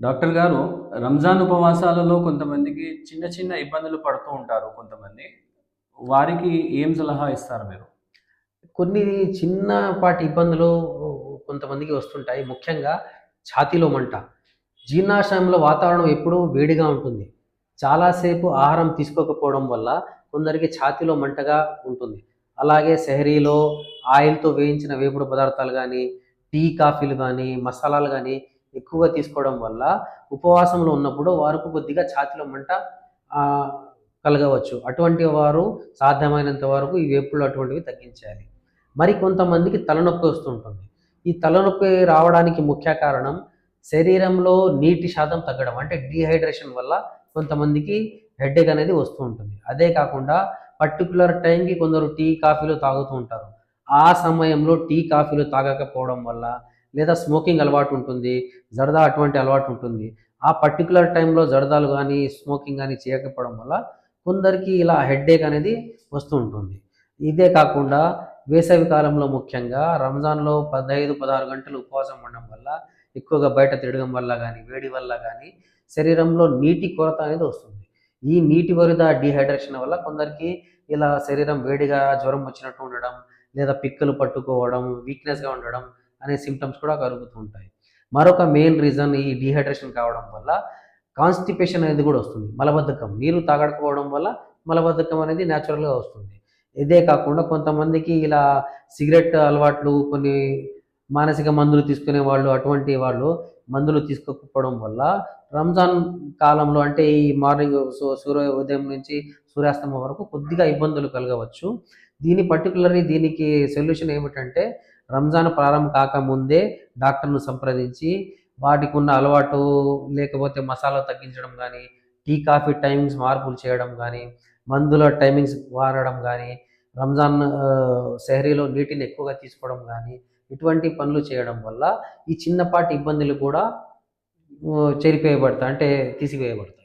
Doctor గారు, రంజాన్ ఉపవాసాలలో కొంతమందికి చిన్న చిన్న ఇబ్బందులు పడుతూ ఉంటారు కొంతమంది. వారికి ఏం సలహా ఇస్తారు మీరు? కొన్ని చిన్నపాటి ఇబ్బందులు కొంతమందికి వస్తుంటాయి. ముఖ్యంగా ఛాతీలో మంట. జీర్ణాశయంలో వాతావరణం ఎప్పుడూ వేడిగా ఉంటుంది. చాలా సేపు ఆహారం తీసుకోకపోవడం వల్ల కొందరికి ఛాతీలో మంటగా ఉంటుంది. అలాగే సెహరీలో ఆయిల్‌తో వేయించిన వేపుడు పదార్థాలు గానీ, టీ, కాఫీలు గానీ, మసాలాలు గానీ ఎక్కువగా తీసుకోవడం వల్ల ఉపవాసంలో ఉన్నప్పుడు వారికి కొద్దిగా ఛాతీలో మంట ఆహ్, కలగవచ్చు. అటువంటి వారు సాధ్యమైనంత వరకు ఈ వేపుళ్ళు అటువంటివి తగ్గించేయాలి. మరి కొంతమందికి తలనొప్పి వస్తుంటుంది. ఈ తలనొప్పి రావడానికి ముఖ్య కారణం శరీరంలో నీటి శాతం తగ్గడం. అంటే డీహైడ్రేషన్ వల్ల కొంతమందికి హెడేక్ అనేది వస్తూ ఉంటుంది. అదే కాకుండా పర్టిక్యులర్ టైంకి కొందరు టీ, కాఫీలు తాగుతూ ఉంటారు. ఆ సమయంలో టీ, కాఫీలు తాగకపోవడం వల్ల లేదా స్మోకింగ్ అలవాటు ఉంటుంది. జర్దా అటువంటి అలవాటు ఉంటుంది. ఆ పర్టిక్యులర్ టైంలో జర్దాలు గానీ, స్మోకింగ్ గానీ చేయకపోవడం వల్ల కొందరికి ఇలా హెడేక్ అనేది వస్తూ ఉంటుంది. ఇదే కాకుండా వేసవి కాలంలో ముఖ్యంగా రంజాన్‌లో 15, 16 గంటలు ఉపవాసం ఉండడం వల్ల, ఎక్కువగా బయట తిరగడం వల్ల గానీ, వేడి వల్ల గానీ, శరీరంలో నీటి కొరత అనేది వస్తుంది. ఈ నీటి వరద డీహైడ్రేషన్ వల్ల కొందరికి ఇలా శరీరం వేడిగా జ్వరం వచ్చినట్టు ఉండడం, లేదా పిక్కలు పట్టుకోవడం, వీక్‌నెస్‌గా ఉండడం అనే సింప్టమ్స్ కూడా కలుగుతూ ఉంటాయి. మరొక మెయిన్ రీజన్ ఈ డీహైడ్రేషన్ కావడం వల్ల కాన్‌స్టిపేషన్ అనేది కూడా వస్తుంది. మలబద్ధకం. నీరు తాగకపోవడం వల్ల మలబద్ధకం అనేది నేచురల్‌గా వస్తుంది. ఇదే కాకుండా కొంతమందికి ఇలా సిగరెట్ అలవాట్లు, కొన్ని మానసిక మందులు తీసుకునే వాళ్ళు, అటువంటి వాళ్ళు మందులు తీసుకోకపోవడం వల్ల రంజాన్ కాలంలో అంటే ఈ మార్నింగ్ సూర్య ఉదయం నుంచి సూర్యాస్తమయం వరకు కొద్దిగా ఇబ్బందులు కలగవచ్చు. దీనికి సొల్యూషన్ ఏమిటంటే రంజాన్ ప్రారంభం కాకముందే డాక్టర్‌ను సంప్రదించి వాటికున్న అలవాటు లేకపోతే మసాలా తగ్గించడం గానీ, టీ, కాఫీ టైమింగ్స్ మార్పులు చేయడం గానీ, మందుల టైమింగ్స్ వాడడం గానీ, సెహరీలో నీటిని ఎక్కువగా తీసుకోవడం గానీ, ఇటువంటి పనులు చేయడం వల్ల ఈ చిన్నపాటి ఇబ్బందులు కూడా చెరిపేయబడతాయి. అంటే తీసివేయబడతాయి.